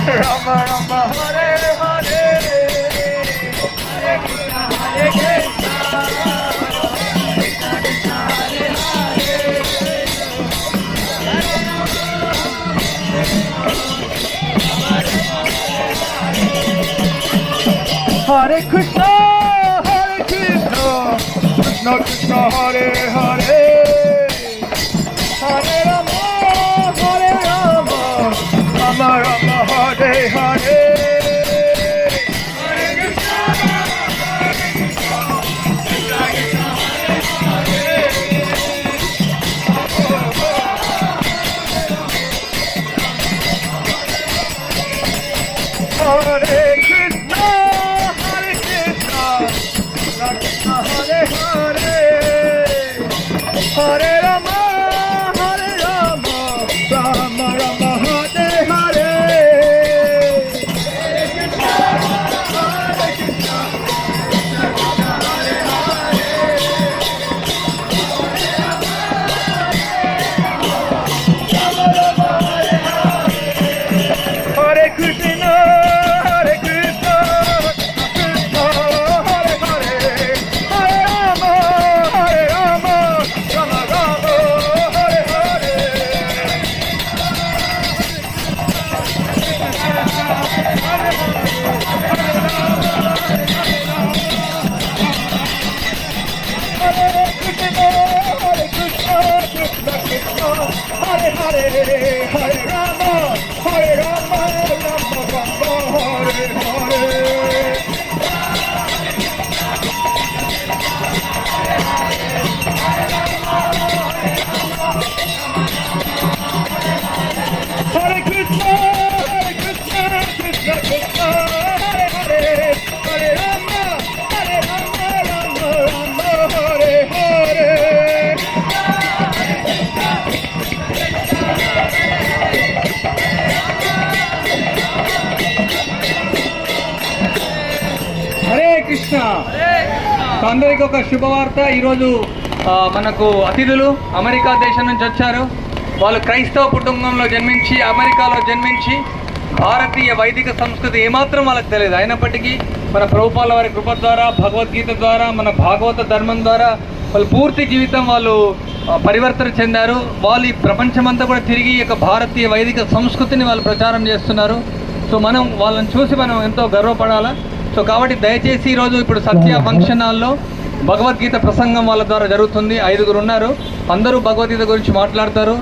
Rama Rama Hare Hare, Hare Krishna Hare Krishna, Krishna Krishna Hare Hare, Hare Krishna Hare Krishna, Krishna Krishna Hare Hare, Hare Rama Hare Rama, Rama Rama Hare Hare, Hare Krishna Krishna Krishna Hare Hare, Hare Krishna Hare Krishna, Krishna Krishna Hare Hare, Hare Rama Hare Rama, Rama Rama Hare Hare, Hare Krishna Hare Krishna, Krishna Krishna Hare Hare, Hare Krishna Hare Krishna, Krishna Hare Hare, Hare Rama Hare Rama, Rama Rama Hare Hare, Hare Krishna Hare Krishna, Krishna Krishna Hare Hare, Hare Rama Hare Rama, Rama Rama Hare Hare, Hare Krishna Hare Krishna, Krishna Krishna Hare Hare, Hare Rama Rama, Rama Hare Hare, Hare Krishna. అందరికి ఒక శుభవార్త. ఈరోజు మనకు అతిథులు America దేశం నుంచి వచ్చారు. వాళ్ళు క్రైస్తవ కుటుంబంలో జన్మించి అమెరికాలో జన్మించి భారతీయ వైదిక సంస్కృతి ఏమాత్రం వాళ్ళకి తెలియదు. అయినప్పటికీ మన ప్రభుపాల వారి కృప ద్వారా, భగవద్గీత ద్వారా, మన భాగవత ధర్మం ద్వారా వాళ్ళు పూర్తి జీవితం వాళ్ళు పరివర్తన చెందారు. వాళ్ళు ఈ ప్రపంచమంతా కూడా తిరిగి ఈ యొక్క భారతీయ వైదిక సంస్కృతిని వాళ్ళు ప్రచారం చేస్తున్నారు. సో మనం వాళ్ళని చూసి మనం ఎంతో గర్వపడాలా. సో కాబట్టి దయచేసి ఈరోజు ఇప్పుడు సత్య ఫంక్షన్ హాల్లో భగవద్గీత ప్రసంగం వాళ్ళ ద్వారా జరుగుతుంది. 5గురు ఉన్నారు. అందరూ భగవద్గీత గురించి మాట్లాడతారు.